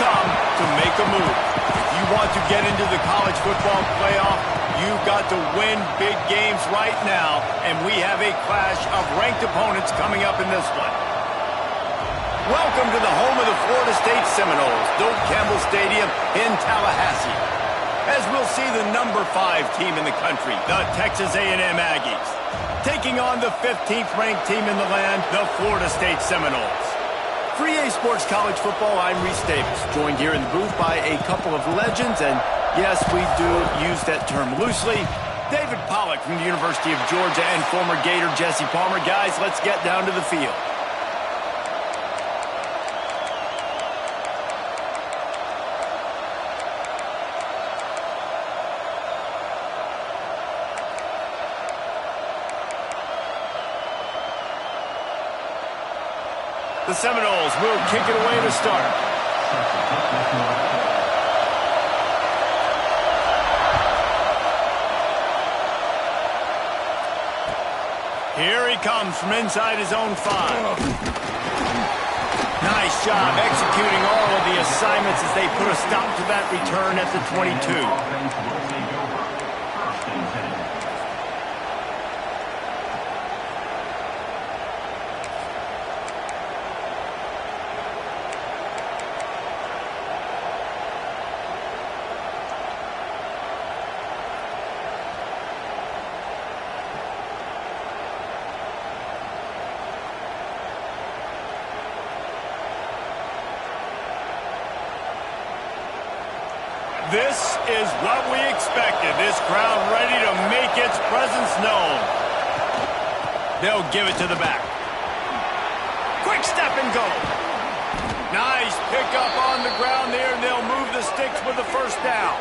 come to make a move. If you want to get into the college football playoff, you've got to win big games right now, and we have a clash of ranked opponents coming up in this one. Welcome to the home of the Florida State Seminoles, Doak Campbell Stadium in Tallahassee. As we'll see the number 5 team in the country, the Texas A&M Aggies, taking on the 15th ranked team in the land, the Florida State Seminoles. For EA Sports College Football, I'm Reese Davis, joined here in the booth by a couple of legends, and yes, we do use that term loosely. David Pollack from the University of Georgia and former Gator Jesse Palmer. Guys, let's get down to the field. The Seminoles will kick it away to start. Here he comes from inside his own 5. Nice job executing all of the assignments as they put a stop to that return at the 22. This is what we expected. This crowd ready to make its presence known. They'll give it to the back. Quick step and go. Nice pickup on the ground there, and they'll move the sticks with the first down.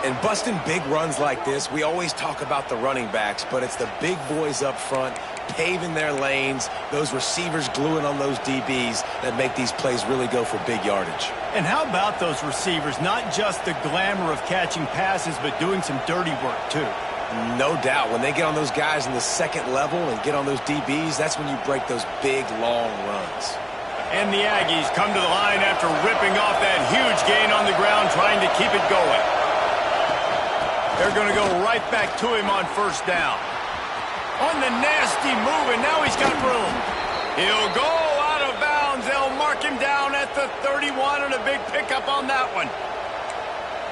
And busting big runs like this, we always talk about the running backs, but it's the big boys up front, paving their lanes, those receivers gluing on those DBs that make these plays really go for big yardage. And how about those receivers? Not just the glamour of catching passes, but doing some dirty work, too. No doubt. When they get on those guys in the second level and get on those DBs, that's when you break those big, long runs. And the Aggies come to the line after ripping off that huge gain on the ground, trying to keep it going. They're going to go right back to him on first down. On the nasty move, and now he's got room. He'll go out of bounds. They'll mark him down at the 31, and a big pickup on that one.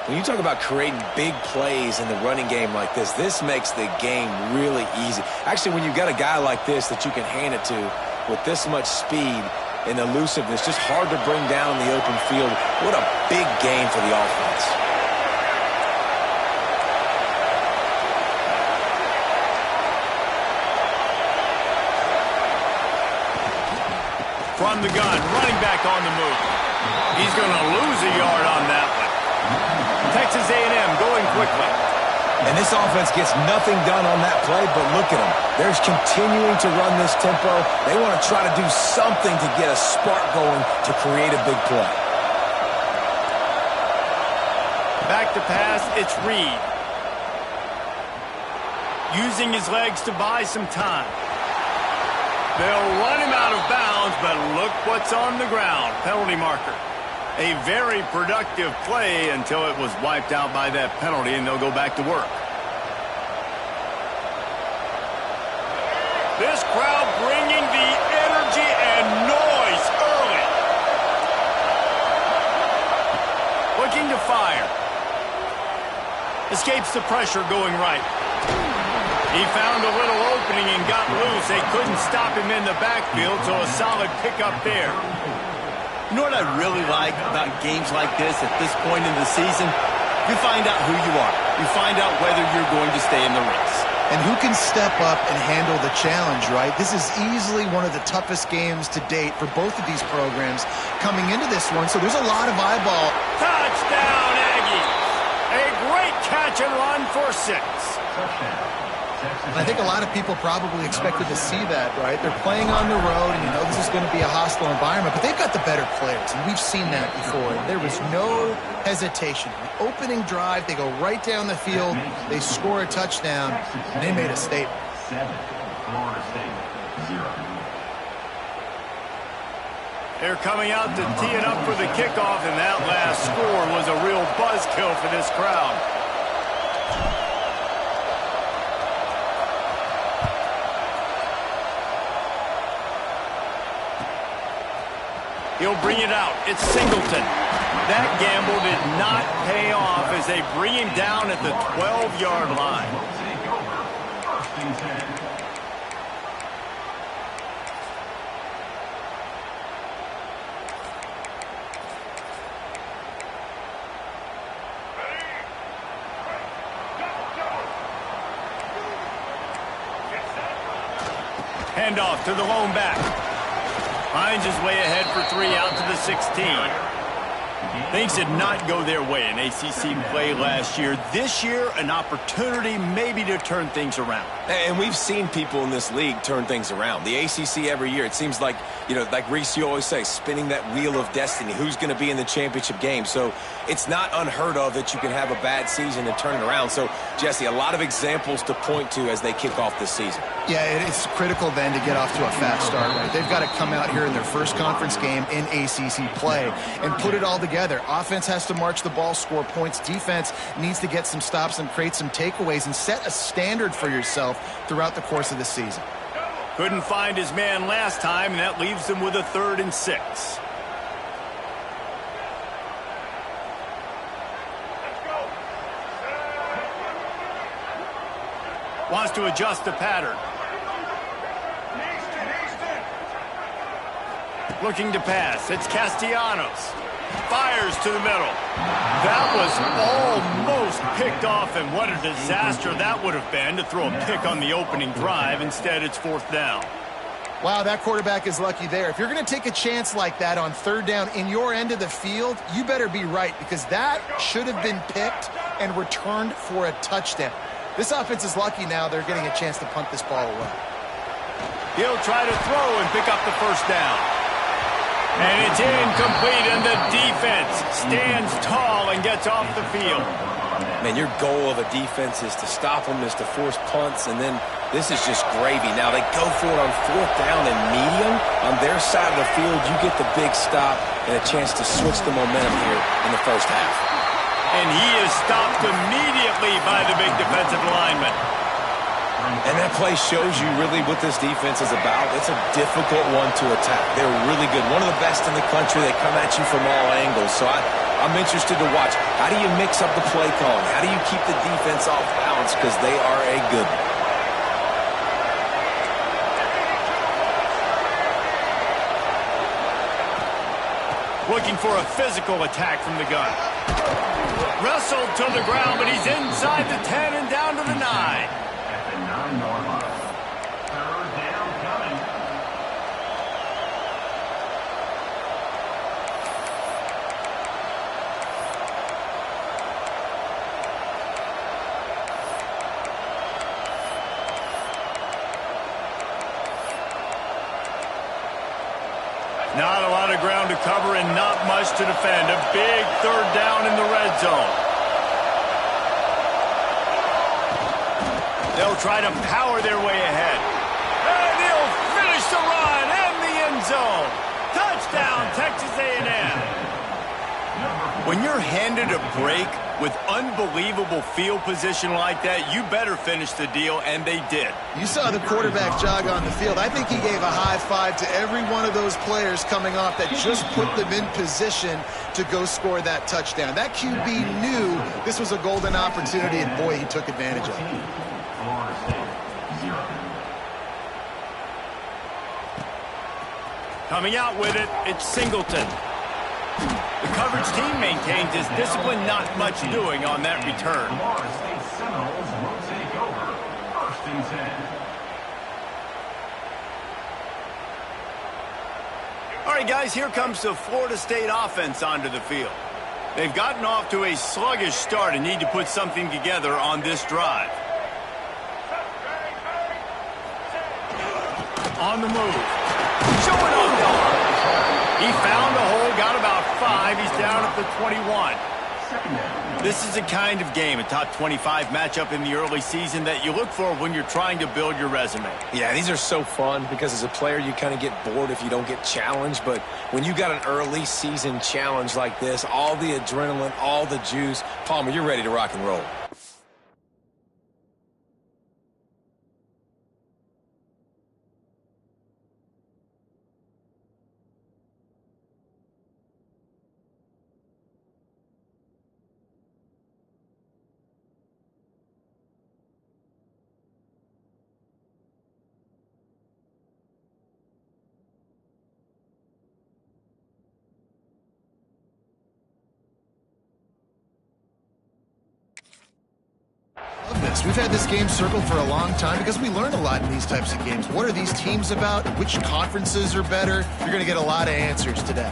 When you talk about creating big plays in the running game like this makes the game really easy. Actually, when you've got a guy like this that you can hand it to with this much speed and elusiveness, just hard to bring down in the open field. What a big game for the offense. From the gun, running back on the move. He's going to lose a yard on that one. Texas A&M going quickly. And this offense gets nothing done on that play, but look at them. They're continuing to run this tempo. They want to try to do something to get a spark going to create a big play. Back to pass, it's Reed. Using his legs to buy some time. They'll run him out of bounds, but look what's on the ground. Penalty marker. A very productive play until it was wiped out by that penalty, and they'll go back to work. This crowd bringing the energy and noise early. Looking to fire. Escapes the pressure going right. He found a little opening and got loose. They couldn't stop him in the backfield, so a solid pickup there. You know what I really like about games like this at this point in the season? You find out who you are. You find out whether you're going to stay in the race. And who can step up and handle the challenge, right? This is easily one of the toughest games to date for both of these programs coming into this one, so there's a lot of eyeball. Touchdown, Aggies! A great catch and run for 6. I think a lot of people probably expected to see that, right? They're playing on the road, and you know this is going to be a hostile environment, but they've got the better players, and we've seen that before. There was no hesitation. The opening drive, they go right down the field, they score a touchdown, and they made a statement. 7, Florida State, 0. They're coming out to tee it up for the kickoff, and that last score was a real buzzkill for this crowd. He'll bring it out. It's Singleton. That gamble did not pay off as they bring him down at the 12-yard line. Handoff to the lone back. Finds his way ahead for 3 out to the 16. Things did not go their way in ACC play last year. This year, an opportunity maybe to turn things around. And we've seen people in this league turn things around. The ACC every year, it seems like, you know, like Reese, you always say, spinning that wheel of destiny. Who's going to be in the championship game? So it's not unheard of that you can have a bad season and turn it around. So, Jesse, a lot of examples to point to as they kick off this season. Yeah, it's critical then to get off to a fast start, right? They've got to come out here in their first conference game in ACC play and put it all together. Offense has to march the ball, score points. Defense needs to get some stops and create some takeaways and set a standard for yourself throughout the course of the season. Couldn't find his man last time, and that leaves them with a 3rd and 6. Wants to adjust the pattern. Looking to pass. It's Castellanos. Fires to the middle. That was almost picked off, and what a disaster that would have been to throw a pick on the opening drive. Instead, it's 4th down. Wow, that quarterback is lucky there. If you're going to take a chance like that on 3rd down in your end of the field, you better be right, because that should have been picked and returned for a touchdown. This offense is lucky now they're getting a chance to punt this ball away. He'll try to throw and pick up the 1st down. And it's incomplete, and the defense stands tall and gets off the field. Man, your goal of a defense is to stop them, is to force punts, and then this is just gravy. Now they go for it on 4th down and medium. On their side of the field, you get the big stop and a chance to switch the momentum here in the first half. And he is stopped immediately by the big defensive lineman. And that play shows you really what this defense is about. It's a difficult one to attack. They're really good. One of the best in the country. They come at you from all angles. So I'm interested to watch. How do you mix up the play calling? How do you keep the defense off balance? Because they are a good one. Looking for a physical attack from the gun. Wrestled to the ground, but he's inside the 10 and down to the 9. Not a lot of ground to cover and not much to defend. A big 3rd down in the red zone. They'll try to power their way ahead. And he'll finish the run in the end zone. Touchdown, Texas A&M. When you're handed a break with unbelievable field position like that, you better finish the deal, and they did. You saw the quarterback jog on the field. I think he gave a high five to every one of those players coming off that just put them in position to go score that touchdown. That QB knew this was a golden opportunity, and boy, he took advantage of it. Coming out with it, it's Singleton. The coverage team maintains his discipline, not much doing on that return. All right, guys, here comes the Florida State offense onto the field. They've gotten off to a sluggish start and need to put something together on this drive. On the move. Showing off the arm. He found a hole, got about 5. He's down at the 21. This is the kind of game, a top 25 matchup in the early season, that you look for when you're trying to build your resume. Yeah, these are so fun because as a player, you kind of get bored if you don't get challenged. But when you got an early season challenge like this, all the adrenaline, all the juice, Palmer, you're ready to rock and roll. We've had this game circled for a long time because we learn a lot in these types of games. What are these teams about? Which conferences are better? You're going to get a lot of answers today.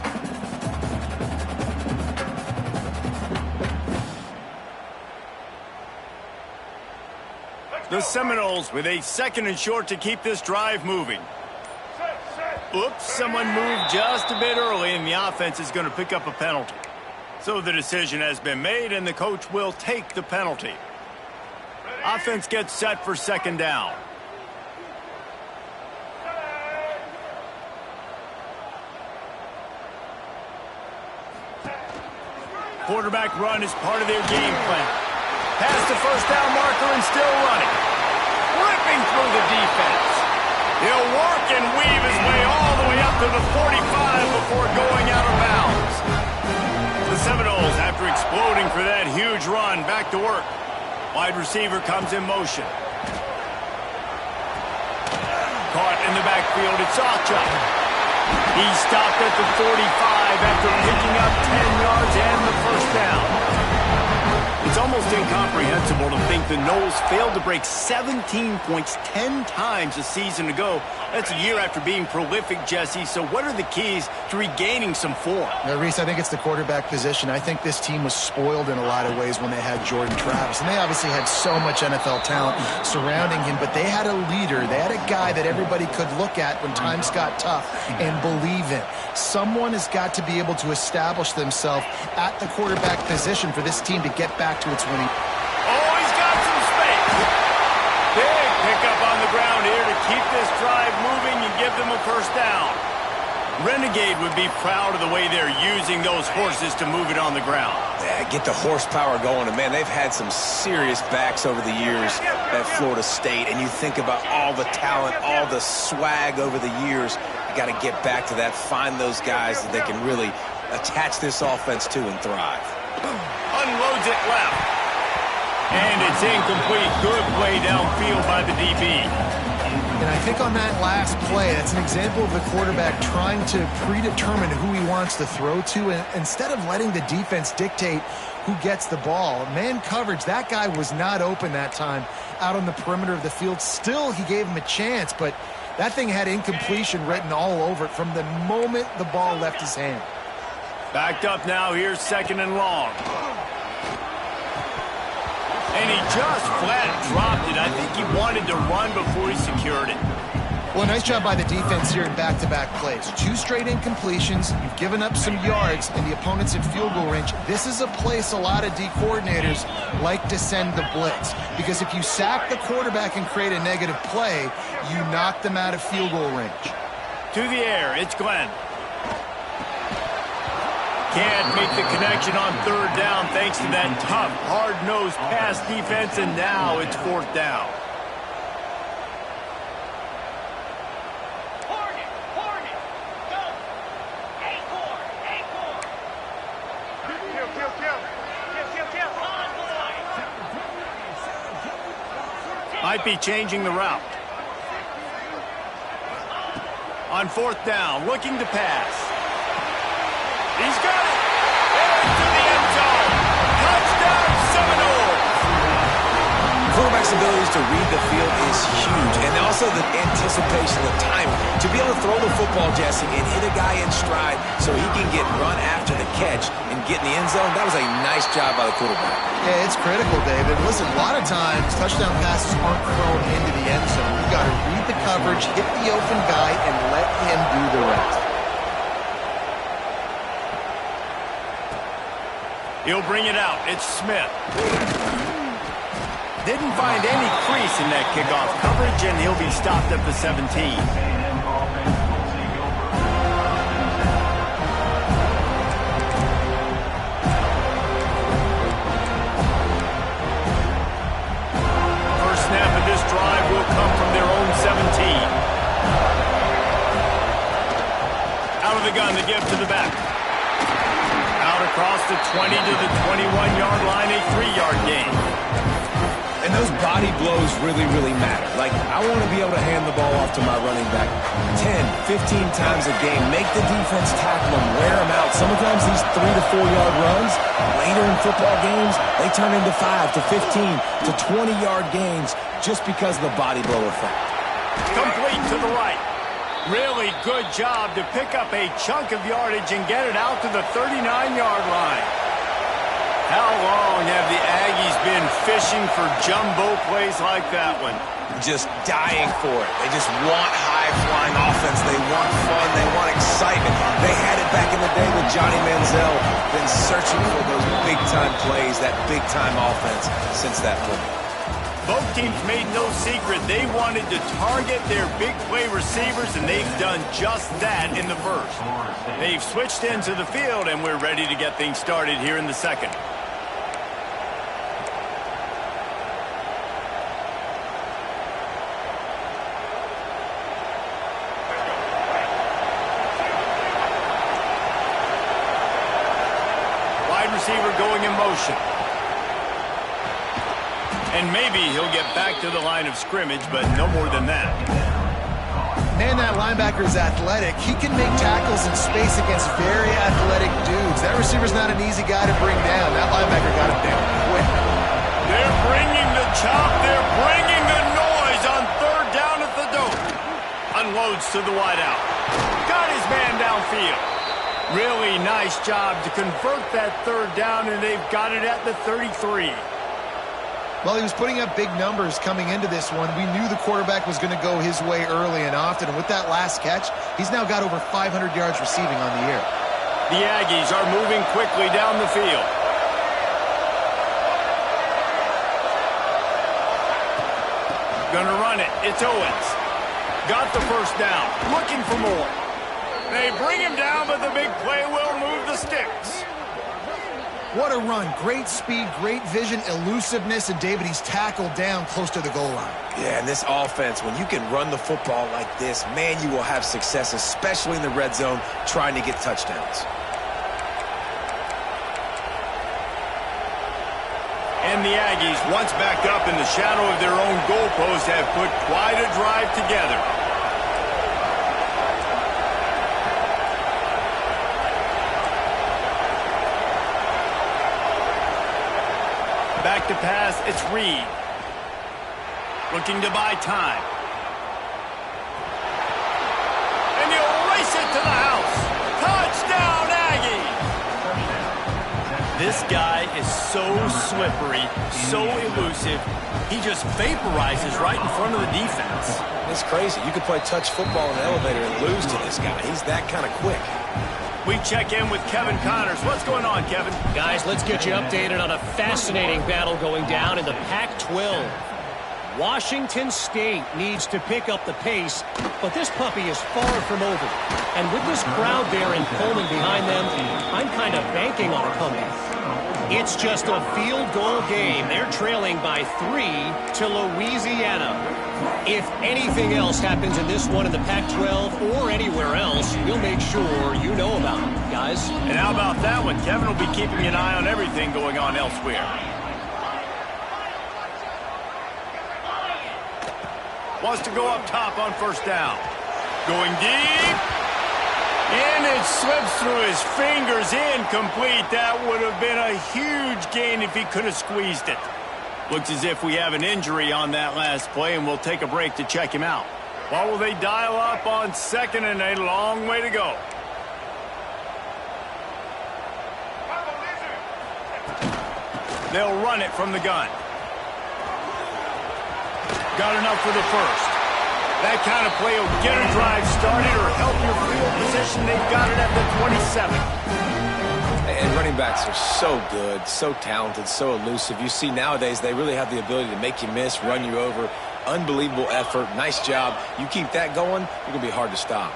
The Seminoles with a 2nd and short to keep this drive moving. Oops, someone moved just a bit early, and the offense is going to pick up a penalty. So the decision has been made, and the coach will take the penalty. Offense gets set for 2nd down. Quarterback run is part of their game plan. Past the 1st down marker and still running. Ripping through the defense. He'll work and weave his way all the way up to the 45 before going out of bounds. The Seminoles, after exploding for that huge run, back to work. Wide receiver comes in motion. Caught in the backfield, it's Sawchuk. He stopped at the 45 after picking up 10 yards and the 1st down. It's almost incomprehensible to think the Noles failed to break 17 points 10 times a season ago. That's a year after being prolific, Jesse. So what are the keys to regaining some form? Reese, I think it's the quarterback position. I think this team was spoiled in a lot of ways when they had Jordan Travis. And they obviously had so much NFL talent surrounding him, but they had a leader. They had a guy that everybody could look at when times got tough and believe in. Someone has got to be able to establish themselves at the quarterback position for this team to get back to its winning. Oh, he's got some space. Big pickup on the ground here to keep this drive moving and give them a 1st down. Renegade would be proud of the way they're using those horses to move it on the ground. Yeah, get the horsepower going. And, man, they've had some serious backs over the years at Florida State. And you think about all the talent, all the swag over the years. You got to get back to that, find those guys that they can really attach this offense to and thrive. Unloads it left. And it's incomplete. Good play downfield by the DB. And I think on that last play, that's an example of the quarterback trying to predetermine who he wants to throw to, and instead of letting the defense dictate who gets the ball. Man coverage, that guy was not open that time out on the perimeter of the field. Still, he gave him a chance, but that thing had incompletion written all over it from the moment the ball left his hand. Backed up now, here's 2nd and long. And he just flat dropped it. I think he wanted to run before he secured it. Well, nice job by the defense here in back-to-back plays. 2 straight incompletions. You've given up some yards, and the opponent's in field goal range. This is a place a lot of D coordinators like to send the blitz, because if you sack the quarterback and create a negative play, you knock them out of field goal range. To the air, it's Glenn. Can't make the connection on 3rd down thanks to that tough, hard-nosed pass defense, and now it's 4th down. Might be changing the route. On 4th down, looking to pass. He's got it! Into the end zone! Touchdown, Seminoles! Quarterback's abilities to read the field is huge, and also the anticipation, the timing. To be able to throw the football, Jesse, and hit a guy in stride so he can get run after the catch and get in the end zone, that was a nice job by the quarterback. Yeah, it's critical, David. Listen, a lot of times, touchdown passes aren't thrown into the end zone. You've got to read the coverage, hit the open guy, and let him do the rest. He'll bring it out. It's Smith. Didn't find any crease in that kickoff coverage, and he'll be stopped at the 17. Drive will come from their own 17. Out of the gun, the give to the back. Out across the 20 to the 21-yard line, a 3-yard gain. And those body blows really, really matter. Like, I want to be able to hand the ball off to my running back 10, 15 times a game. Make the defense tackle them, wear them out. Sometimes these 3 to 4-yard runs, later in football games, they turn into 5 to 15 to 20-yard gains just because of the body blow effect. Complete to the right. Really good job to pick up a chunk of yardage and get it out to the 39-yard line. How long have the Aggies been fishing for jumbo plays like that one? Just dying for it. They just want high-flying offense. They want fun. They want excitement. They had it back in the day with Johnny Manziel. Been searching for those big-time plays, that big-time offense since that point. Both teams made no secret they wanted to target their big play receivers, and they've done just that in the first. They've switched into the field, and we're ready to get things started here in the second. Wide receiver going in motion. And maybe he'll get back to the line of scrimmage, but no more than that. Man, that linebacker is athletic. He can make tackles in space against very athletic dudes. That receiver's not an easy guy to bring down. That linebacker got him down quick. They're bringing the chop. They're bringing the noise on third down at the dome. Unloads to the wideout. Got his man downfield. Really nice job to convert that third down, and they've got it at the 33. Well, he was putting up big numbers coming into this one. We knew the quarterback was going to go his way early and often. And with that last catch, he's now got over 500 yards receiving on the year. The Aggies are moving quickly down the field. Gonna run it. It's Owens. Got the first down. Looking for more. They bring him down, but the big play will move the sticks. What a run. Great speed, great vision, elusiveness, and David, he's tackled down close to the goal line. Yeah, and this offense, when you can run the football like this, man, you will have success, especially in the red zone, trying to get touchdowns. And the Aggies, once back up in the shadow of their own goalpost, have put quite a drive together. Back to pass, it's Reed. Looking to buy time. And he'll race it to the house. Touchdown, Aggies! This guy is so slippery, so elusive. He just vaporizes right in front of the defense. It's crazy. You could play touch football in an elevator and lose to this guy. He's that kind of quick. We check in with Kevin Connors. What's going on, Kevin? Guys, let's get you updated on a fascinating battle going down in the Pac-12. Washington State needs to pick up the pace, but this puppy is far from over. And with this crowd there in Pullman behind them, I'm kind of banking on a comeback. It's just a field goal game. They're trailing by 3 to Louisiana. If anything else happens in this one in the Pac-12 or anywhere else, we'll make sure you know about it, guys. And how about that one? Kevin will be keeping an eye on everything going on elsewhere. Wants to go up top on first down. Going deep. And it slips through his fingers, incomplete. That would have been a huge gain if he could have squeezed it. Looks as if we have an injury on that last play, and we'll take a break to check him out. What will they dial up on second, and a long way to go? They'll run it from the gun. Got enough for the first. That kind of play will get a drive started or help your field position. They've got it at the 27. And running backs are so good, so talented, so elusive. You see nowadays they really have the ability to make you miss, run you over. Unbelievable effort. Nice job. You keep that going, you're going to be hard to stop.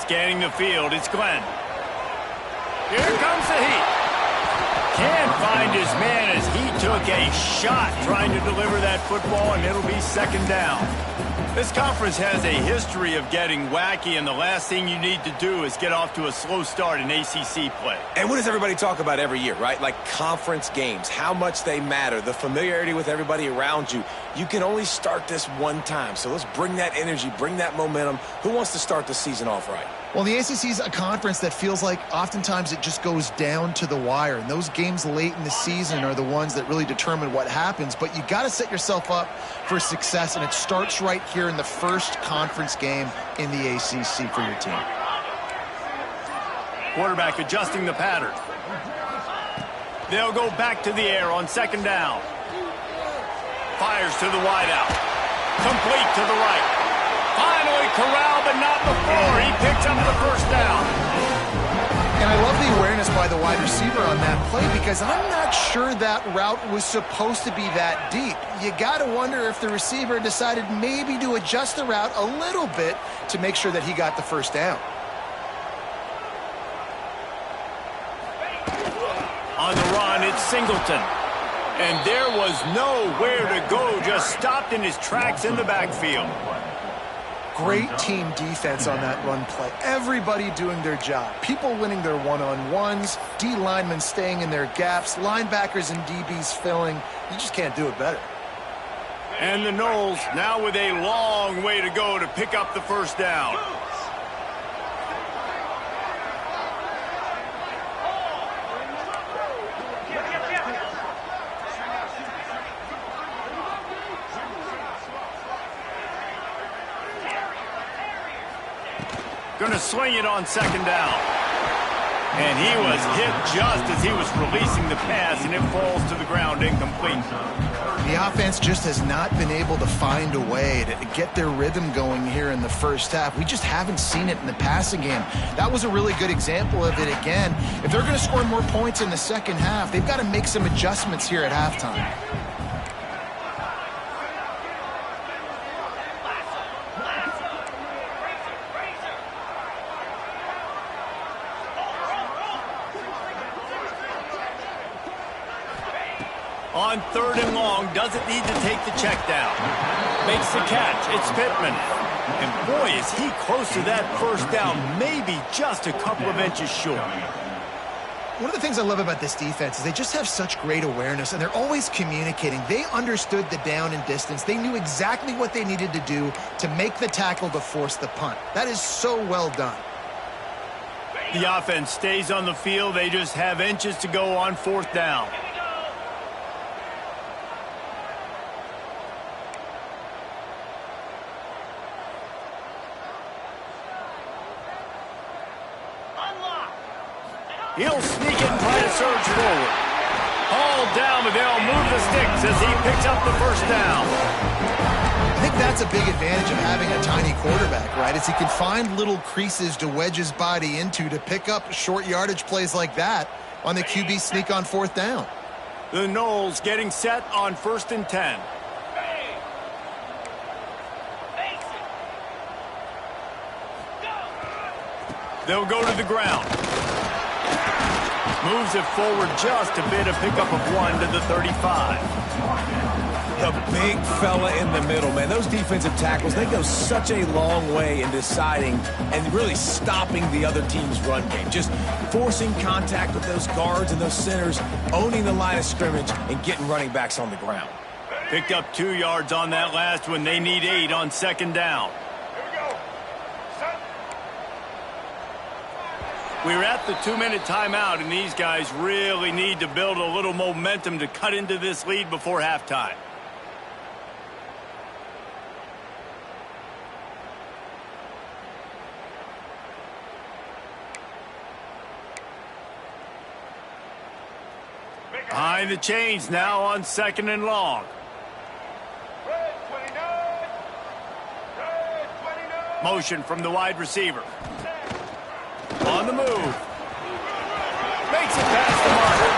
Scanning the field, it's Glenn. Here comes the heat. Can't find his man as he took a shot trying to deliver that football, and it'll be second down. This conference has a history of getting wacky, and the last thing you need to do is get off to a slow start in ACC play. And what does everybody talk about every year, right? Like conference games, how much they matter, the familiarity with everybody around you. You can only start this one time, so let's bring that energy, bring that momentum. Who wants to start the season off right? Well, the ACC is a conference that feels like oftentimes it just goes down to the wire. And those games late in the season are the ones that really determine what happens. But you got to set yourself up for success, and it starts right here in the first conference game in the ACC for your team. Quarterback adjusting the pattern. They'll go back to the air on second down. Fires to the wideout. Complete to the right. Finally corralled, but not before. He picks up the first down. And I love the awareness by the wide receiver on that play, because I'm not sure that route was supposed to be that deep. You got to wonder if the receiver decided maybe to adjust the route a little bit to make sure that he got the first down. On the run, it's Singleton. And there was nowhere to go, just stopped in his tracks in the backfield. Great team defense on that run play. Everybody doing their job. People winning their one-on-ones, D linemen staying in their gaps, linebackers and DBs filling. You just can't do it better. And the Noles now with a long way to go to pick up the first down. Going to swing it on second down. And he was hit just as he was releasing the pass, and it falls to the ground incomplete. The offense just has not been able to find a way to get their rhythm going here in the first half. We just haven't seen it in the passing game. That was a really good example of it again. If they're going to score more points in the second half, they've got to make some adjustments here at halftime. On third and long, doesn't need to take the check down. Makes the catch. It's Pittman. And boy, is he close to that first down, maybe just a couple of inches short. One of the things I love about this defense is they just have such great awareness, and they're always communicating. They understood the down and distance. They knew exactly what they needed to do to make the tackle to force the punt. That is so well done. The offense stays on the field. They just have inches to go on fourth down. He'll sneak it and try to surge forward. Hauled down, but they'll move the sticks as he picks up the first down. I think that's a big advantage of having a tiny quarterback, right? Is he can find little creases to wedge his body into to pick up short yardage plays like that on the QB sneak on fourth down. The Noles getting set on 1st and 10. They'll go to the ground. Moves it forward just a bit, a pickup of 1 to the 35. The big fella in the middle, man. Those defensive tackles, they go such a long way in deciding and really stopping the other team's run game. Just forcing contact with those guards and those centers, owning the line of scrimmage, and getting running backs on the ground. Picked up 2 yards on that last one. They need 8 on second down. We're at the 2-minute timeout, and these guys really need to build a little momentum to cut into this lead before halftime. Behind the chains now on 2nd and long. Motion from the wide receiver. On the move. Makes it past the marker.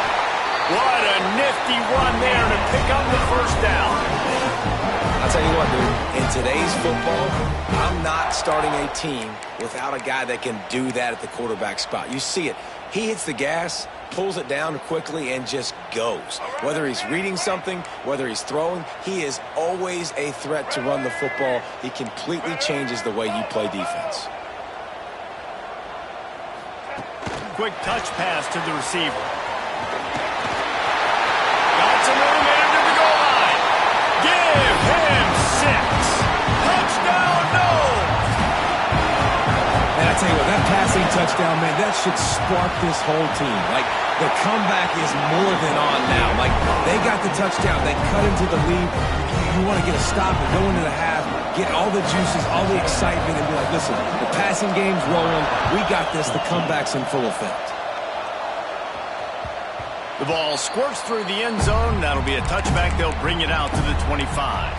What a nifty run there to pick up the first down. I'll tell you what, dude. In today's football, I'm not starting a team without a guy that can do that at the quarterback spot. You see it. He hits the gas, pulls it down quickly, and just goes. Whether he's reading something, whether he's throwing, he is always a threat to run the football. He completely changes the way you play defense. Quick touch pass to the receiver. Got some room into the goal line. Give him 6. Touchdown, no! And I tell you what, that passing touchdown, man, that should spark this whole team. Like, the comeback is more than on now. Like, they got the touchdown. They cut into the lead. You want to get a stop and go into the half, get all the juices, all the excitement, and be like, listen, the passing game's rolling. We got this. The comeback's in full effect. The ball squirts through the end zone. That'll be a touchback. They'll bring it out to the 25.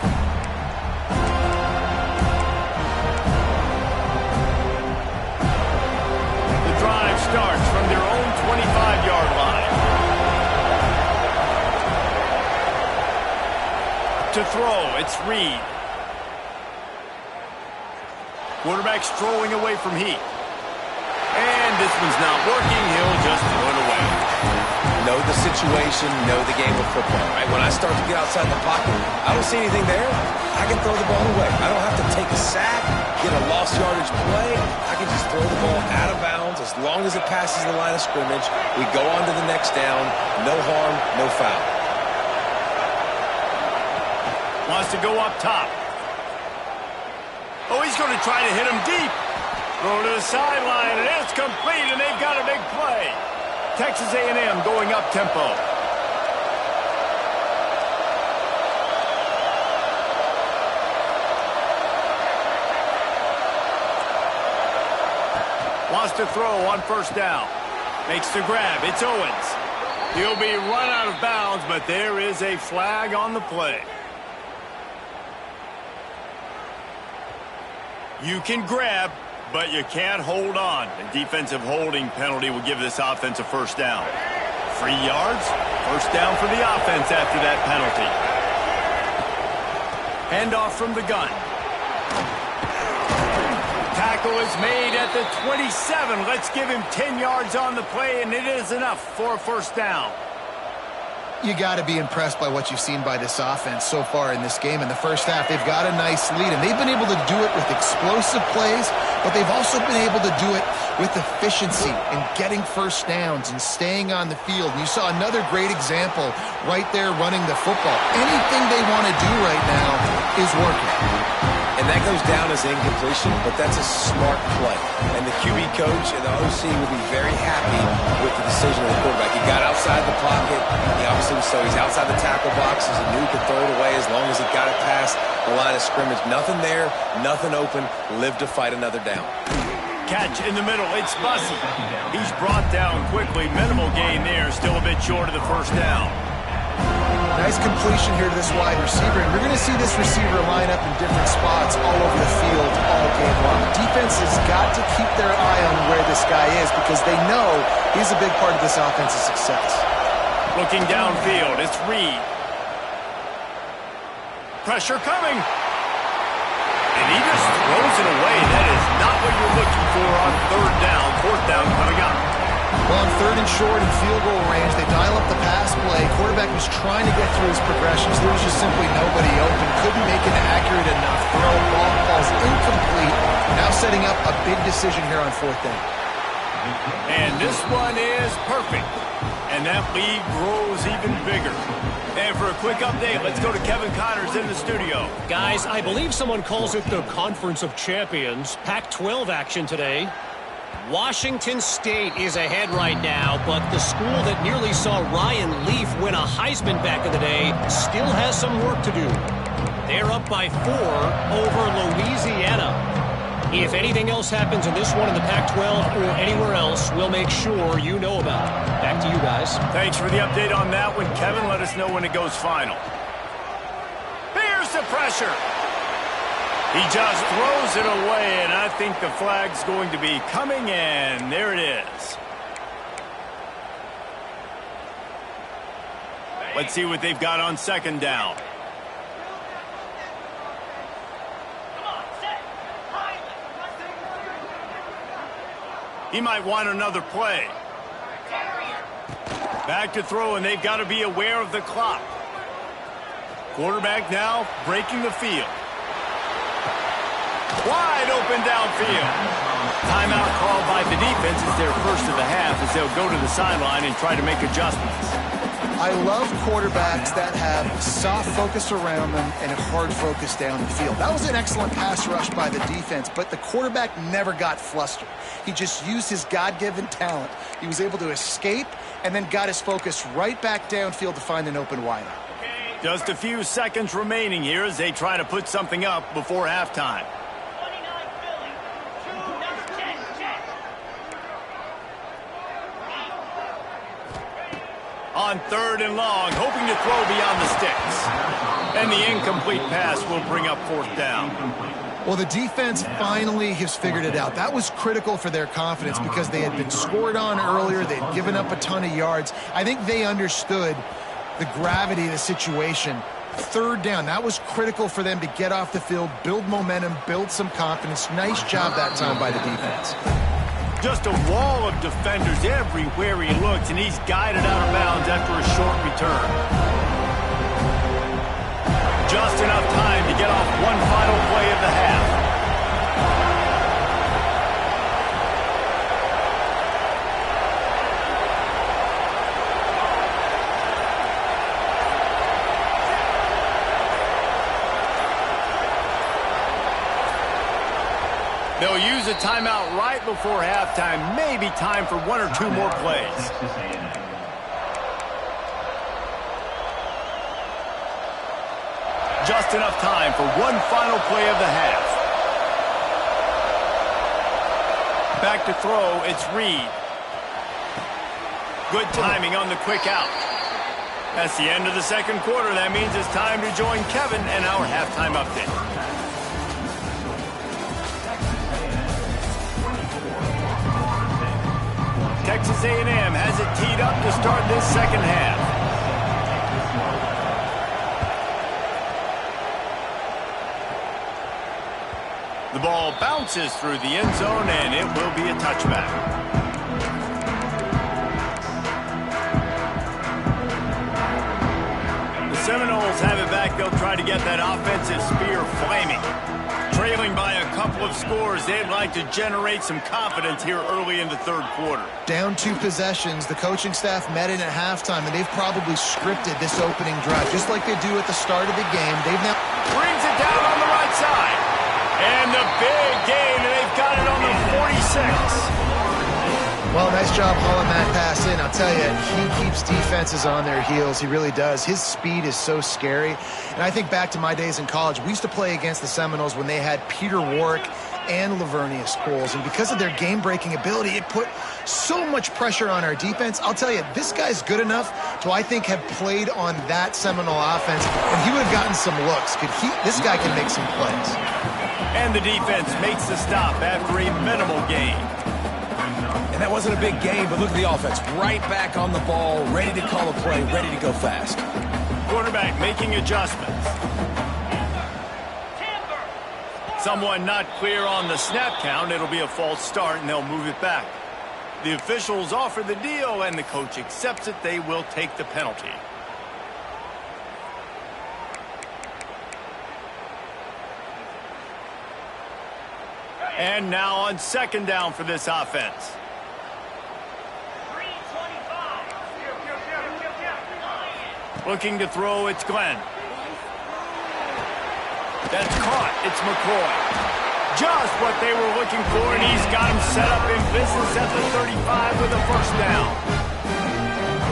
The drive starts from their own 25-yard line. To throw, it's Reed. Quarterback strolling away from Heath. And this one's not working. He'll just throw it away. Know the situation, know the game of football, right? When I start to get outside the pocket, I don't see anything there, I can throw the ball away. I don't have to take a sack, get a lost yardage play. I can just throw the ball out of bounds. As long as it passes the line of scrimmage, we go on to the next down. No harm, no foul. Wants to go up top. Oh, he's going to try to hit him deep. Throw to the sideline, and it's complete, and they've got a big play. Texas A&M going up tempo. Wants to throw on first down. Makes the grab. It's Owens. He'll be run out of bounds, but there is a flag on the play. You can grab, but you can't hold on. A defensive holding penalty will give this offense a first down. 3 yards, first down for the offense after that penalty. Handoff from the gun. Tackle is made at the 27. Let's give him 10 yards on the play, and it is enough for a first down. You got to be impressed by what you've seen by this offense so far in this game. In the first half, they've got a nice lead, and they've been able to do it with explosive plays, but they've also been able to do it with efficiency and getting first downs and staying on the field. And you saw another great example right there running the football. Anything they want to do right now is working. And that goes down as incompletion, but that's a smart play. And the QB coach and the OC will be very happy with the decision of the quarterback. He got outside the pocket. He obviously he's outside the tackle box. He knew he could throw it away as long as he got it past the line of scrimmage. Nothing there, nothing open. Live to fight another down. Catch in the middle. It's Bussey. He's brought down quickly. Minimal gain there. Still a bit short of the first down. Nice completion here to this wide receiver, and you're going to see this receiver line up in different spots all over the field all game long. Defense has got to keep their eye on where this guy is because they know he's a big part of this offense's success. Looking downfield, it's Reed. Pressure coming. And he just throws it away. That is not what you're looking for on third down. Fourth down coming up. Well, on third and short and field goal range, they dial up the pass play. Quarterback was trying to get through his progressions. There was just simply nobody open. Couldn't make an accurate enough throw. Ball falls incomplete. Now setting up a big decision here on fourth down. And this one is perfect. And that lead grows even bigger. And for a quick update, let's go to Kevin Connors in the studio. Guys, I believe someone calls it the Conference of Champions. Pac-12 action today. Washington State is ahead right now, but the school that nearly saw Ryan Leaf win a Heisman back in the day still has some work to do. They're up by 4 over Louisiana. If anything else happens in this one in the Pac-12 or anywhere else, we'll make sure you know about it. Back to you guys. Thanks for the update on that one, Kevin. Let us know when it goes final. Here's the pressure. He just throws it away, and I think the flag's going to be coming in. There it is. Let's see what they've got on second down. He might want another play. Back to throw, and they've got to be aware of the clock. Quarterback now breaking the field. Wide open downfield. Timeout called by the defense is their first of the half as they'll go to the sideline and try to make adjustments. I love quarterbacks that have soft focus around them and a hard focus down the field. That was an excellent pass rush by the defense, but the quarterback never got flustered. He just used his God-given talent. He was able to escape and then got his focus right back downfield to find an open wideout. Just a few seconds remaining here as they try to put something up before halftime. On third and long, hoping to throw beyond the sticks. And the incomplete pass will bring up fourth down. Well, the defense finally has figured it out. That was critical for their confidence because they had been scored on earlier. They had given up a ton of yards. I think they understood the gravity of the situation. Third down, that was critical for them to get off the field, build momentum, build some confidence. Nice job that time by the defense. Just a wall of defenders everywhere he looks, and he's guided out of bounds after a short return. Just enough time to get off one final play of the half. They'll use a timeout right before halftime. Maybe time for one or two more plays. Just enough time for one final play of the half. Back to throw, it's Reed. Good timing on the quick out. That's the end of the second quarter. That means it's time to join Kevin and our halftime update. Texas A&M has it teed up to start this second half. The ball bounces through the end zone, and it will be a touchback. The Seminoles have it back. They'll try to get that offensive spear flaming. Trailing by a couple of scores, they'd like to generate some confidence here early in the third quarter. Down 2 possessions, the coaching staff met in at halftime, and they've probably scripted this opening drive, just like they do at the start of the game. They've now brings it down on the right side. And the big gain, and they've got it on the 46. Well, nice job hauling that pass in. I'll tell you, he keeps defenses on their heels. He really does. His speed is so scary. And I think back to my days in college. We used to play against the Seminoles when they had Peter Warwick and Lavernius Coles. And because of their game-breaking ability, it put so much pressure on our defense. I'll tell you, this guy's good enough to, I think, have played on that Seminole offense, and he would have gotten some looks. This guy can make some plays. And the defense makes the stop after a minimal gain. And that wasn't a big game, but look at the offense. Right back on the ball, ready to call a play, ready to go fast. Quarterback making adjustments. Someone not clear on the snap count. It'll be a false start, and they'll move it back. The officials offer the deal, and the coach accepts it. They will take the penalty. And now on second down for this offense. Looking to throw, it's Glenn. That's caught. It's McCoy. Just what they were looking for, and he's got him set up in business at the 35 with a first down.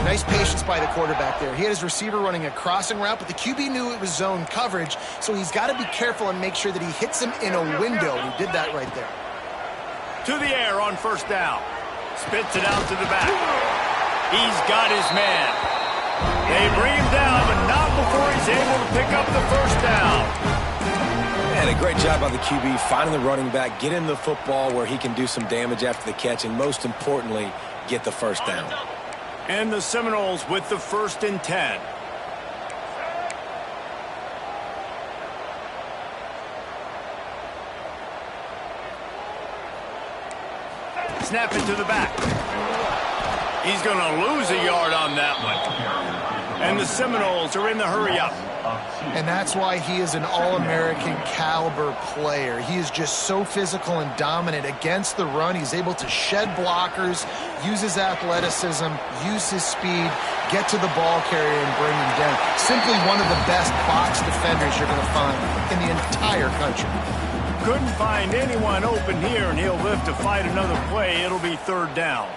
Nice patience by the quarterback there. He had his receiver running a crossing route, but the QB knew it was zone coverage, so he's got to be careful and make sure that he hits him in a window. He did that right there. To the air on first down. Spits it out to the back. He's got his man. They bring him down, but not before he's able to pick up the first down. And a great job by the QB finding the running back, getting the football where he can do some damage after the catch, and most importantly, get the first down. And the Seminoles with the 1st and 10. Snap it to the back. He's going to lose a yard on that one. And the Seminoles are in the hurry-up. And that's why he is an All-American caliber player. He is just so physical and dominant against the run. He's able to shed blockers, use his athleticism, use his speed, get to the ball carrier and bring him down. Simply one of the best box defenders you're going to find in the entire country. Couldn't find anyone open here, and he'll live to fight another play. It'll be 3rd down.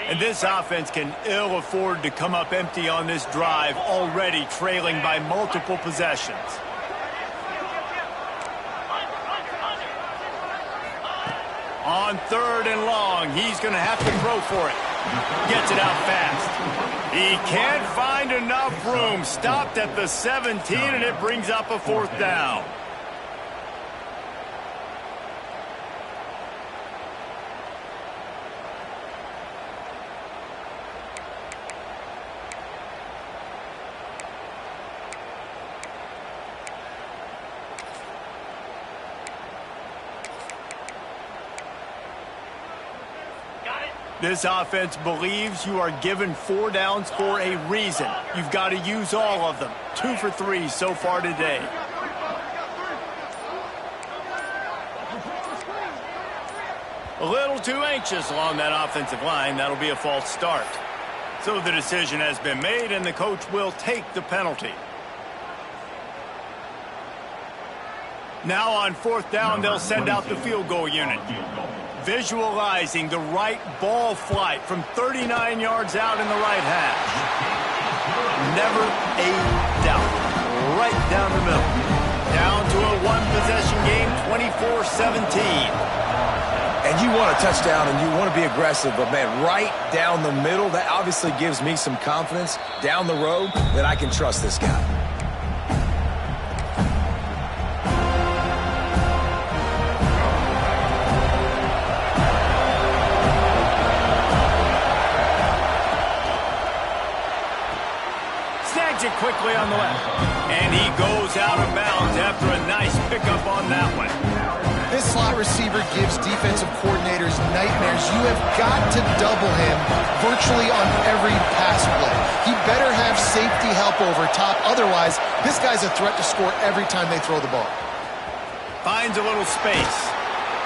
And this offense can ill afford to come up empty on this drive, already trailing by multiple possessions. On 3rd and long, he's going to have to throw for it. Gets it out fast. He can't find enough room. Stopped at the 17, and it brings up a 4th down. This offense believes you are given 4 downs for a reason. You've got to use all of them. 2 for 3 so far today. A little too anxious along that offensive line. That'll be a false start. So the decision has been made, and the coach will take the penalty. Now on 4th down, they'll send out the field goal unit. Visualizing the right ball flight from 39 yards out in the right hash. Never a doubt. Right down the middle. Down to a 1-possession game, 24-17. And you want a touchdown and you want to be aggressive, but, man, right down the middle, that obviously gives me some confidence down the road that I can trust this guy. Quickly on the left. And he goes out of bounds after a nice pickup on that one. This slot receiver gives defensive coordinators nightmares. You have got to double him virtually on every pass play. He better have safety help over top. Otherwise, this guy's a threat to score every time they throw the ball. Finds a little space.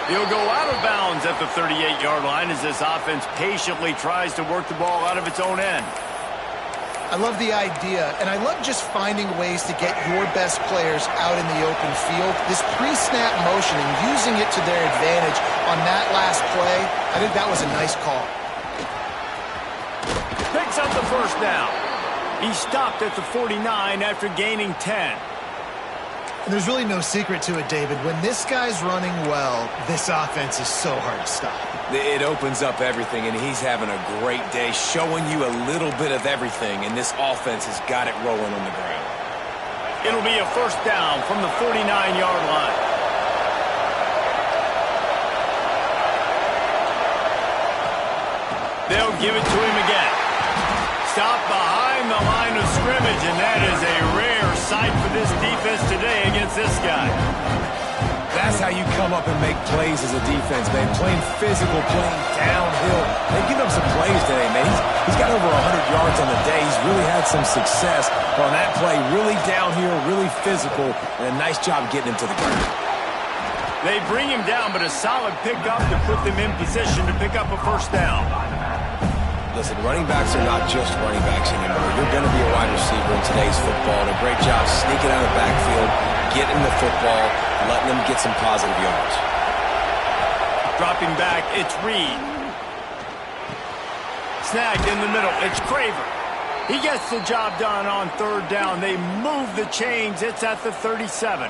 He'll go out of bounds at the 38-yard line as this offense patiently tries to work the ball out of its own end. I love the idea, and I love just finding ways to get your best players out in the open field. This pre-snap motion and using it to their advantage on that last play, I think that was a nice call. Picks up the 1st down. He stopped at the 49 after gaining 10. And there's really no secret to it, David. When this guy's running well, this offense is so hard to stop. It opens up everything, and he's having a great day, showing you a little bit of everything, and this offense has got it rolling on the ground. It'll be a 1st down from the 49-yard line. They'll give it to him again. Stop behind the line of scrimmage, and that is a rare sight for this defense today against this guy. That's how you come up and make plays as a defense, man. Playing physical, playing downhill. They've given up some plays today, man. He's got over 100 yards on the day. He's really had some success on that play. Really downhill, really physical, and a nice job getting him to the ground. They bring him down, but a solid pickup to put them in position to pick up a 1st down. Listen, running backs are not just running backs anymore. You're going to be a wide receiver in today's football. And a great job sneaking out of the backfield, getting the football, letting them get some positive yards. Dropping back, it's Reed. Snagged in the middle, it's Craver. He gets the job done on 3rd down. They move the chains. It's at the 37.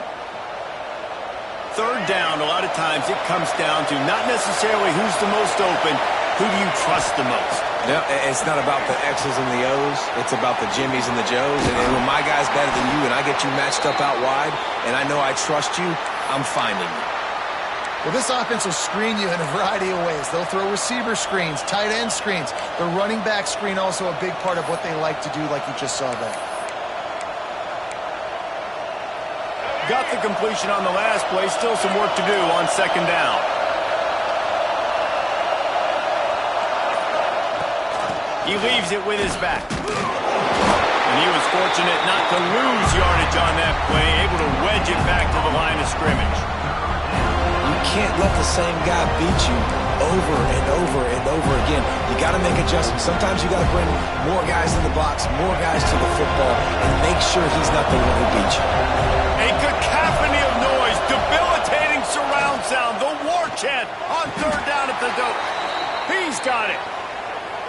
Third down, a lot of times it comes down to not necessarily who's the most open, who do you trust the most? Yeah, it's not about the X's and the O's. It's about the Jimmies and the Joes. And when my guy's better than you and I get you matched up out wide and I know I trust you, I'm finding you. Well, this offense will screen you in a variety of ways. They'll throw receiver screens, tight end screens. The running back screen also a big part of what they like to do, like you just saw there. Got the completion on the last play. Still some work to do on second down. He leaves it with his back. And he was fortunate not to lose yardage on that play, able to wedge it back to the line of scrimmage. You can't let the same guy beat you over and over and over again. You got to make adjustments. Sometimes you got to bring more guys in the box, more guys to the football, and make sure he's not the one who beat you. A cacophony of noise, debilitating surround sound, the war chant on third down at the dope. He's got it.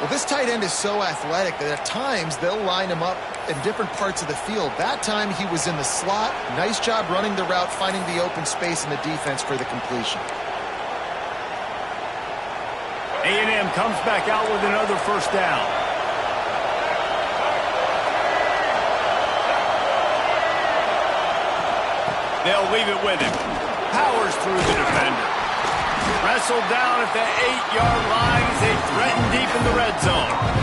Well, this tight end is so athletic that at times they'll line him up in different parts of the field. That time he was in the slot. Nice job running the route, finding the open space in the defense for the completion. A&M comes back out with another first down. They'll leave it with him. Powers through the defender. Wrestled down at the 8-yard line as they threaten deep in the red zone.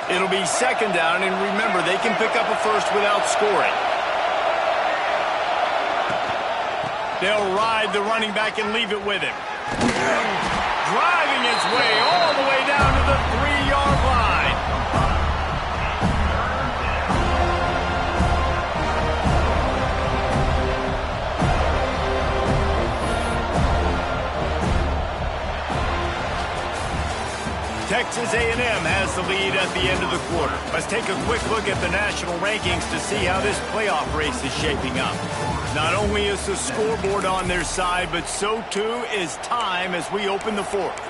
It'll be second down, and remember, they can pick up a first without scoring. They'll ride the running back and leave it with him. Driving his way all the way down to the 3-yard line. Texas A&M has the lead at the end of the quarter. Let's take a quick look at the national rankings to see how this playoff race is shaping up. Not only is the scoreboard on their side, but so too is time as we open the fourth.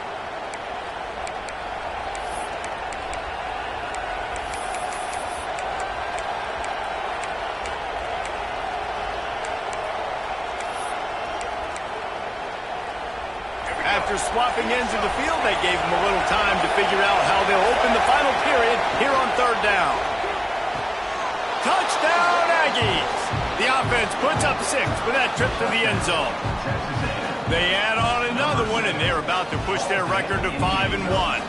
After swapping ends of the field, they gave them a little time to figure out how they'll open the final period here on third down. Touchdown, Aggies! The offense puts up 6 with that trip to the end zone. They add on another one, and they're about to push their record to 5-1.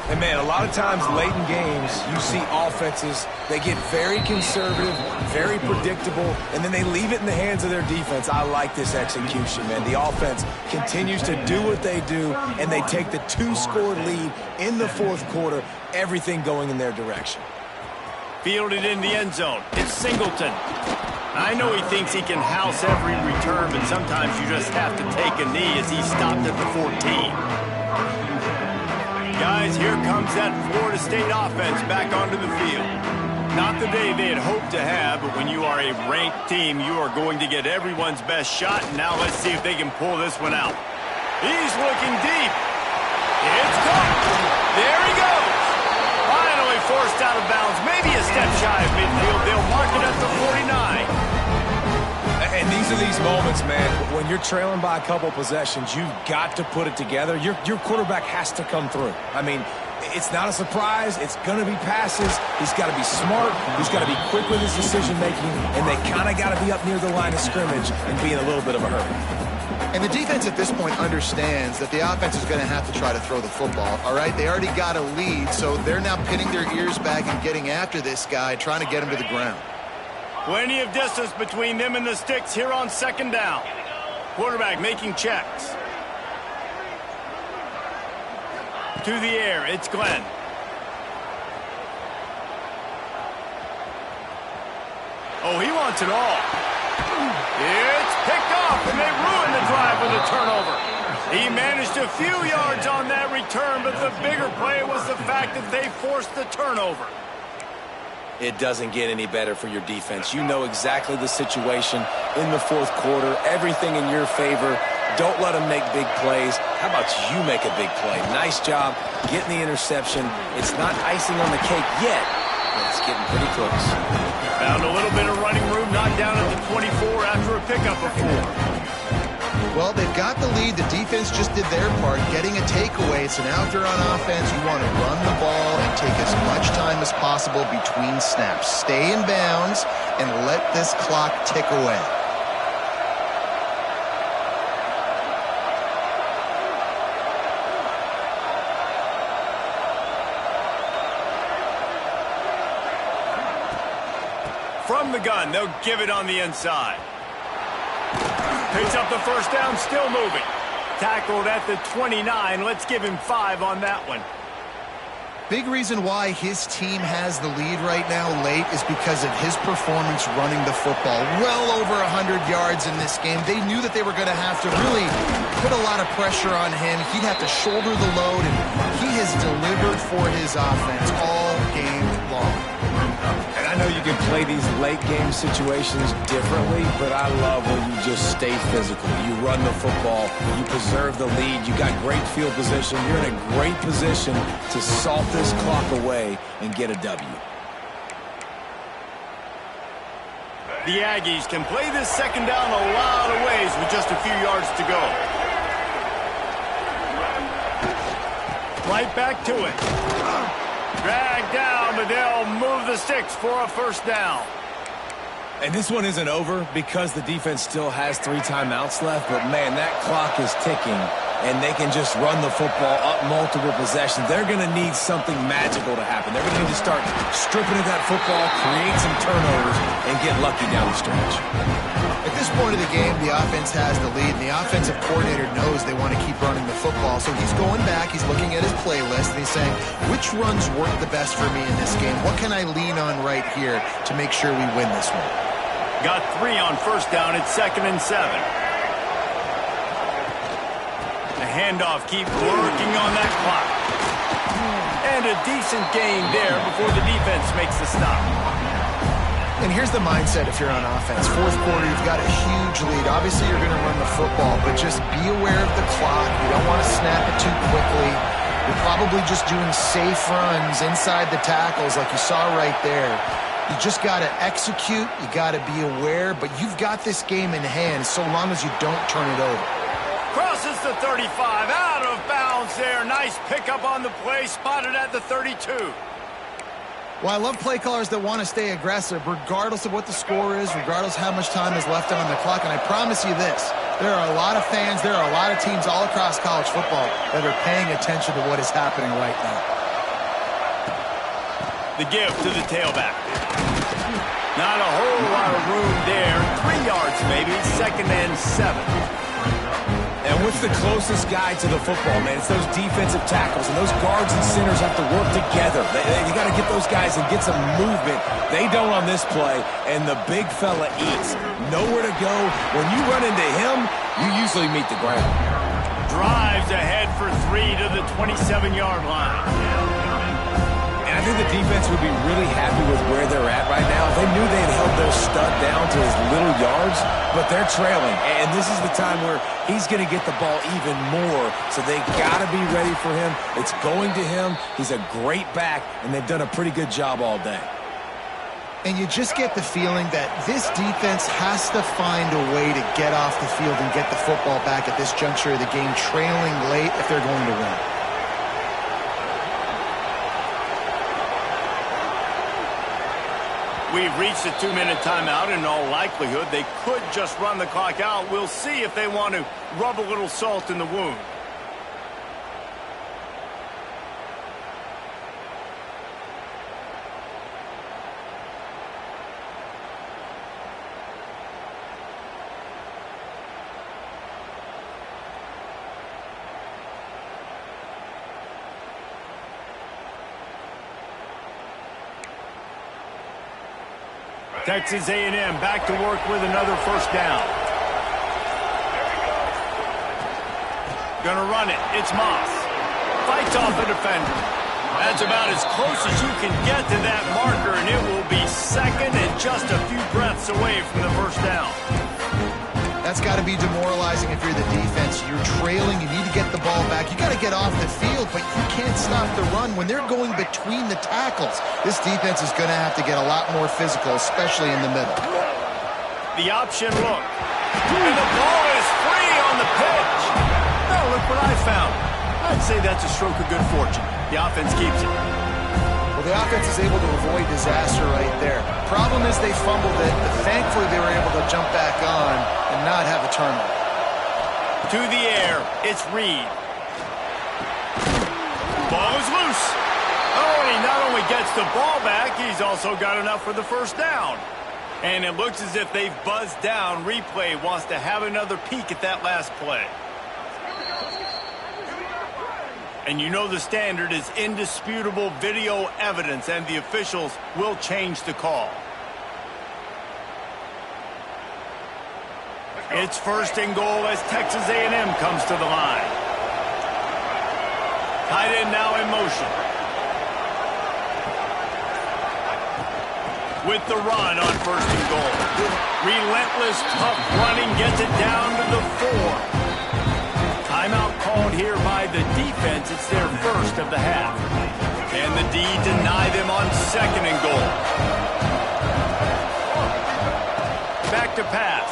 And, man, a lot of times late in games, you see offenses, they get very conservative, very predictable, and then they leave it in the hands of their defense. I like this execution, man. The offense continues to do what they do, and they take the 2-score lead in the fourth quarter, everything going in their direction. Fielded in the end zone. It's Singleton. I know he thinks he can house every return, but sometimes you just have to take a knee as he stopped at the 14. Guys, here comes that Florida State offense back onto the field. Not the day they had hoped to have, but when you are a ranked team, you are going to get everyone's best shot. And now let's see if they can pull this one out. He's looking deep. It's caught. There he goes. Finally forced out of bounds. Maybe a step shy of midfield. They'll mark it at the 49. And these are these moments, man, when you're trailing by a couple possessions, you've got to put it together. Your quarterback has to come through. I mean, it's not a surprise. It's going to be passes. He's got to be smart. He's got to be quick with his decision-making, and they kind of got to be up near the line of scrimmage and be in a little bit of a hurry. And the defense at this point understands that the offense is going to have to try to throw the football, all right? They already got a lead, so they're now pinning their ears back and getting after this guy, trying to get him to the ground. Plenty of distance between them and the sticks here on second down. Quarterback making checks. To the air, it's Glenn. Oh, he wants it all. It's picked off, and they ruin the drive with a turnover. He managed a few yards on that return, but the bigger play was the fact that they forced the turnover. It doesn't get any better for your defense. You know exactly the situation in the fourth quarter, everything in your favor. Don't let them make big plays. How about you make a big play? Nice job getting the interception. It's not icing on the cake yet, but it's getting pretty close. Found a little bit of running room, knocked down at the 24 after a pickup of 4. Well, they've got the lead. The defense just did their part, getting a takeaway. So now if you're on offense, you want to run the ball and take as much time as possible between snaps. Stay in bounds and let this clock tick away. From the gun, they'll give it on the inside. Picks up the first down, still moving. Tackled at the 29. Let's give him 5 on that one. Big reason why his team has the lead right now late is because of his performance running the football. Well over 100 yards in this game. They knew that they were going to have to really put a lot of pressure on him. He'd have to shoulder the load, and he has delivered for his offense all game long. And I know you can play these late game situations differently, but I love when you just stay physical. You run the football, you preserve the lead, you got great field position, you're in a great position to salt this clock away and get a W. The Aggies can play this second down a lot of ways with just a few yards to go. Right back to it. Dragged down, but they'll move the sticks for a first down. And this one isn't over because the defense still has 3 timeouts left, but man, that clock is ticking, and they can just run the football up multiple possessions. They're going to need something magical to happen. They're going to need to start stripping at that football, create some turnovers, and get lucky down the stretch. At this point of the game, the offense has the lead, and the offensive coordinator knows they want to keep running the football. So he's going back, he's looking at his playlist, and he's saying, which runs work the best for me in this game? What can I lean on right here to make sure we win this one? Got 3 on first down at 2nd and 7. The handoff, keep working on that clock. And a decent gain there before the defense makes the stop. And here's the mindset if you're on offense. Fourth quarter, you've got a huge lead. Obviously, you're going to run the football, but just be aware of the clock. You don't want to snap it too quickly. You're probably just doing safe runs inside the tackles like you saw right there. You just got to execute. You got to be aware, but you've got this game in hand so long as you don't turn it over. Crosses the 35, out of bounds there. Nice pickup on the play, spotted at the 32. Well, I love play callers that want to stay aggressive, regardless of what the score is, regardless how much time is left on the clock. And I promise you this, there are a lot of fans, there are a lot of teams all across college football that are paying attention to what is happening right now. The give to the tailback. Not a whole lot of room there. 3 yards maybe, 2nd and 7. And what's the closest guy to the football, man? It's those defensive tackles, and those guards and centers have to work together. You got to get those guys and get some movement. They don't on this play, and the big fella eats. Nowhere to go. When you run into him, you usually meet the ground. Drives ahead for 3 to the 27-yard line. And I think the defense would be really happy with where they're at right now. If they knew they had held their stud down to his little yards, but they're trailing. And this is the time where he's going to get the ball even more. So they got to be ready for him. It's going to him. He's a great back, and they've done a pretty good job all day. And you just get the feeling that this defense has to find a way to get off the field and get the football back at this juncture of the game, trailing late if they're going to win. We've reached a 2-minute timeout. In all likelihood, they could just run the clock out. We'll see if they want to rub a little salt in the wound. Texas A&M back to work with another first down. Gonna run it. It's Moss. Fights off the defender. That's about as close as you can get to that marker, and it will be second and just a few breaths away from the first down. That's got to be demoralizing if you're the defense. You're trailing. You need to get the ball back. You got to get off the field, but you can't stop the run when they're going between the tackles. This defense is going to have to get a lot more physical, especially in the middle. The option look. And the ball is free on the pitch. Now look what I found. I'd say that's a stroke of good fortune. The offense keeps it. Well, the offense is able to avoid disaster right there. Problem is they fumbled it, but thankfully they were able to jump back on and not have a turnover. To the air, it's Reed. Ball is loose. Oh, and he not only gets the ball back, he's also got enough for the first down. And it looks as if they've buzzed down. Replay wants to have another peek at that last play. And you know the standard is indisputable video evidence, and the officials will change the call. It's first and goal as Texas A&M comes to the line. Tight end now in motion. With the run on first and goal. Relentless, tough running gets it down to the 4. Timeout called here by the defense. It's their first of the half. And the D deny them on second and goal. Back to pass.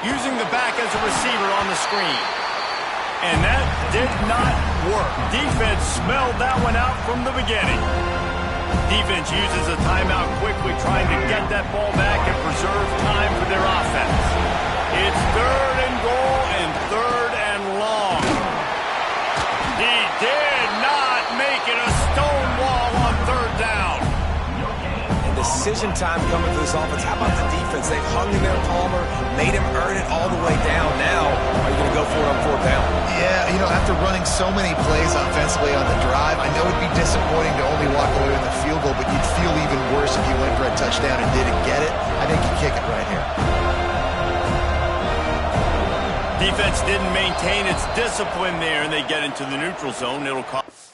Using the back as a receiver on the screen. And that did not work. Defense smelled that one out from the beginning. Defense uses a timeout quickly, trying to get that ball back and preserve time for their offense. It's third and goal and third and long. He did not make it a stone wall on third down. And decision time coming for this offense. How about the defense? They've hung in there, Palmer, made him earn it all the way down. Now, are you going to go for it on fourth down? Yeah, you know, after running so many plays offensively on the drive, I know it'd be disappointing to only walk away with a field goal, but you'd feel even worse if you went for a touchdown and didn't get it. I think you kick it right here. Defense didn't maintain its discipline there, and they get into the neutral zone. It'll cost.